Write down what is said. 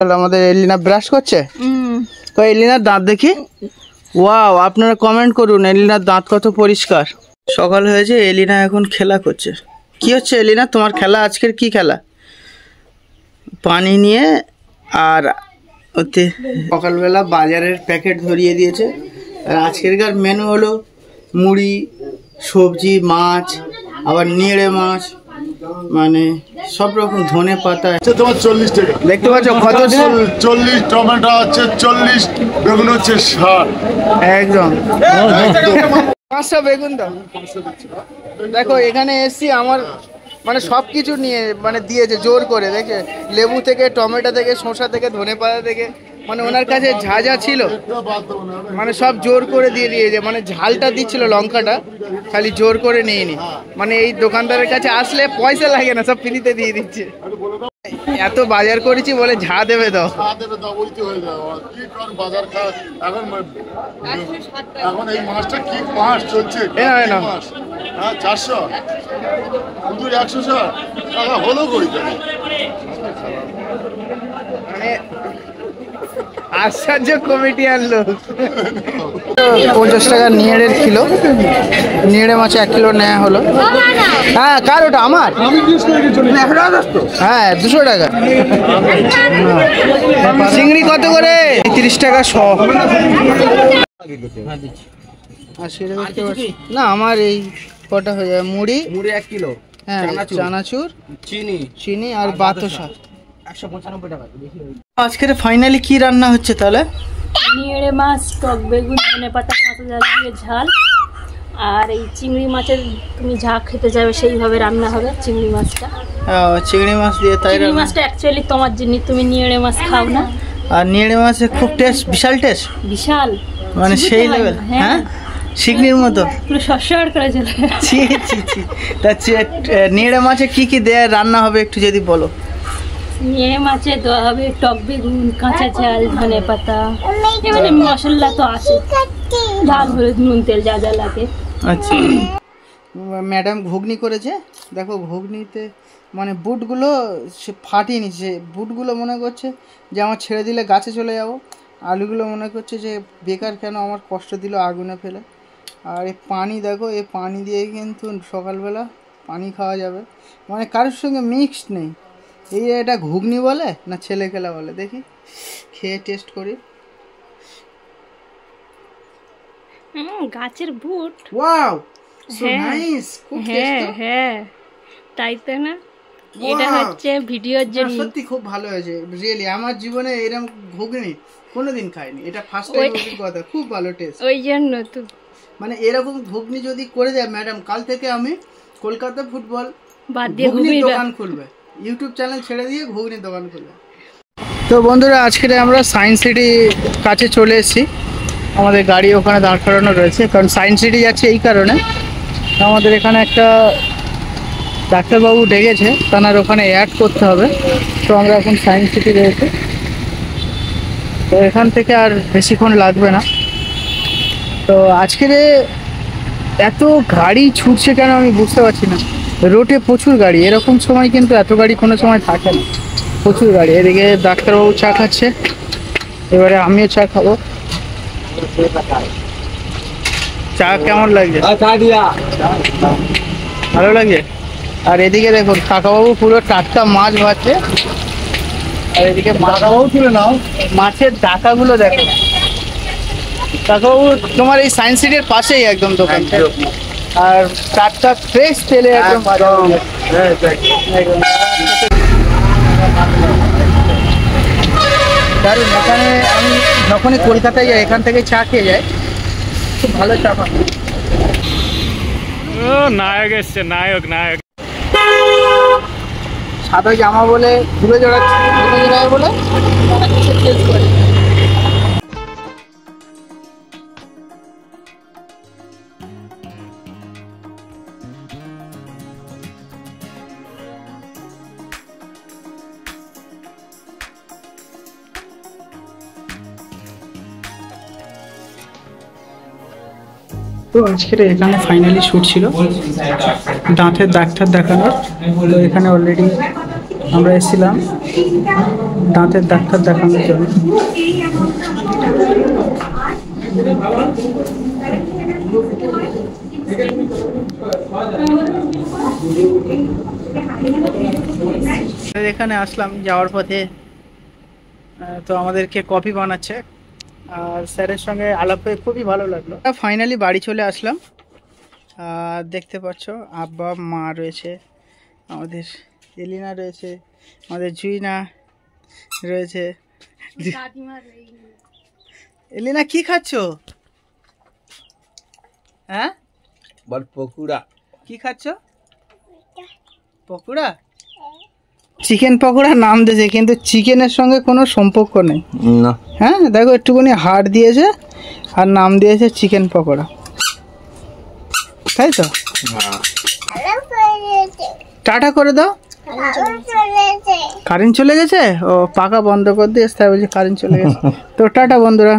আমাদের এলিনা ব্রাশ করছে। তো এলিনার দাঁত দেখি। ওয়াও, আপনারা কমেন্ট করুন এলিনার দাঁত কত পরিষ্কার। সকাল হয়েছে, এলিনা এখন খেলা করছে। কি হচ্ছে এলিনা তোমার খেলা? আজকের কি খেলা? পানি নিয়ে আর ওতে সকালবেলা বাজারের প্যাকেট ধরিয়ে দিয়েছে। আর আজকেরকার মেনু হলো মুড়ি, সবজি, মাছ, আবার নিড়ে মাছ, মানে সব রকম, ধনে পাতা। তোমার 40 টাকা দেখতে পাচ্ছ কত? 40, টমেটো হচ্ছে 40, বেগুন হচ্ছে 60। একদম 500 বেগুন দাও। দেখো এখানে এসছি, আমার মানে সব কিছু নিয়ে মানে দিয়েছে জোর করে। দেখে লেবু থেকে, টমেটো থেকে, শসা থেকে, ধনে পাতা থেকে, মানে ওনার কাছে যা যা ছিল মানে সব জোর করে দিয়ে দিয়েছে। মানে ঝালটা দিচ্ছিল, লঙ্কাটা খালি জোর করে নিয়ে নি। মানে এই দোকানদারের কাছে আসলে পয়সা লাগে না, সব ফ্রিতে দিয়ে দিচ্ছে। এত বাজার করেছি বলে ঝা দেবে দাও। এখন এই মাছটা কি মাছ চলছে? 400, 160 টাকা হলো করি মানে আশ্চর্য কমিটি আনলো। 50 টাকা নিয়েড়ের কিলো, নিয়েড়ে মাছ 1 কিলো নেওয়া হলো। হ্যাঁ, কার ওটা? আমার। হ্যাঁ, 200 টাকা। চিংড়ি কত করে? 30 টাকা শ। না, আমার এই কটা হয়ে যাবে। মুড়ি 1 কিলো, হ্যাঁ, চানাচুর, চিনি আর বাতাসা 195 টাকা। আজকের ফাইনালি কি রান্না হচ্ছে তাহলে? নিয়েড়ে মাছ, টক বেগুন, ধনে পাতা, কাঁচা ঝাল দিয়ে ঝাল। আর এই চিংড়ি মাছের তুমি যা খেতে যাবে সেইভাবে রান্না হবে চিংড়ি মাছটা। চিংড়ি মাছ দিয়ে তাই? চিংড়ি মাছটা অ্যাকচুয়ালি তোমার জন্য, তুমি নিয়েড়ে মাছ খাও না। আর নিয়েড়ে মাছের খুব টেস্ট, বিশাল টেস্ট, বিশাল মানে সেই লেভেল। হ্যাঁ, শিকনির মতো পুরো সরসর করে চলে। ছি ছি ছি। তা নিয়েড়ে মাছে কি কি দেয়া রান্না হবে একটু যদি বলো। নিয়েড়ে মাছে দেওয়া হবে টক বেগুন, কাঁচা ঝাল, ধনে পাতা, মানে মশলা তো আছে, ঝাল, হলুদ, নুন, তেল যা যা লাগে। আচ্ছা, ম্যাডাম ঘুগনি করেছে। দেখো ঘুগনিতে মানে বুটগুলো সে ফাটিয়ে নিচ্ছে। বুটগুলো মনে করছে যে আমার ছেড়ে দিলে গাছে চলে যাব। আলুগুলো মনে করছে যে বেকার কেন আমার কষ্ট দিল আগুনে ফেলে। আর এই পানি দেখো, এই পানি দিয়ে কিন্তু সকালবেলা পানি খাওয়া যাবে, মানে কারোর সঙ্গে মিক্সড নেই। এই এটা ঘুগনি বলে না ছেলে খেলা বলে? দেখি খেয়ে টেস্ট করি। গাছের বুট। ওয়াও, সো নাইস, খুব টেস্টি। হ্যাঁ, তাই তো না? এটা হচ্ছে ভিডিওর জন্য। সত্যি খুব ভালো হয়েছে, রিয়েলি। আমার জীবনে এরকম ঘুগনি কোনোদিন খাইনি, এটা ফার্স্ট টাইম অভিজ্ঞতা। খুব ভালো টেস্ট। ওই জন্য তো মানে এরকম ঘুগনি যদি করে দেয় ম্যাডাম, কাল থেকে আমি কলকাতা ফুটবল বাদ দিয়ে ঘুগনির দোকান খুলবে, ইউটিউব চ্যানেল ছেড়ে দিয়ে ঘুগনির দোকান খুলবে। তো বন্ধুরা, আজকে আমরা সায়েন্স সিটি কাছে চলে এসেছি। আমাদের গাড়ি ওখানে দাঁড় করানো রয়েছে, কারণ সায়েন্স সিটি যাচ্ছে এই কারণে। আমাদের এখানে একটা ডাক্তারবাবু ডেকেছে, তার ওখানে অ্যাড করতে হবে। তো আমরা এখন সায়েন্স সিটি রয়েছে, তো এখান থেকে আর বেশিক্ষণ লাগবে না। তো আজকের এত গাড়ি ছুটছে কেন আমি বুঝতে পারছি না। রোডে প্রচুর গাড়ি, এরকম সময় কিন্তু এত গাড়ি কোনো সময় থাকে না, প্রচুর গাড়ি। এদিকে ডাক্তারবাবু চা খাচ্ছে, এবারে আমিও চা খাবো। চা কেমন লাগছে? ভালো লাগছে। আর এদিকে দেখুন কাকাবাবু পুরো টাটকা মাছ ভাজছে। আর এদিকে কাকাবাবু তুলে নাও, মাছের ডাকাগুলো দেখো। কাকাবাবু তোমার এই সায়েন্স সিটির পাশেই একদম দোকান, আর টাটকা ফ্রেশ তেলে একদম। দারুণ। এখানে আমি যখনই কলকাতায় যাই এখান থেকে চা খেয়ে যাই, খুব ভালো চা পাই। নায়ক এসছে, নায়ক নায়ক। সাদা জামা বলে ঘুরে জড়ায় বলে তো আজকের এখানে ফাইনালি শ্যুট ছিল দাঁতের ডাক্তার দেখানোর। তো এখানে অলরেডি আমরা এসেছিলাম। দাঁতের ডাক্তার দেখানোর জন্য। এখানে আসলাম যাওয়ার পথে, তো আমাদেরকে কফি বানাচ্ছে আর স্যারের সঙ্গে আলাপ হয়ে খুবই ভালো লাগলো। ফাইনালি বাড়ি চলে আসলাম। আর দেখতে পাচ্ছ আব্বা মা রয়েছে, আমাদের এলিনা রয়েছে, আমাদের জুইনা রয়েছে। এলিনা কি খাচ্ছ? হ্যাঁ পকোড়া। কি খাচ্ছ? পকোড়া? চিকেন পকোড়া নাম দিয়েছে, কিন্তু চিকেনের সঙ্গে কোনো সম্পর্ক নেই। না। হ্যাঁ দেখো একটুখানি হাড় দিয়েছে আর নাম দিয়েছে চিকেন পকোড়া, তাই তো? টাটা করে দাও। কারেন্ট চলে গেছে? ও পাকা বন্ধ করে দিয়ে তাই বলছি কারেন্ট চলে গেছে। তো টাটা বন্ধুরা।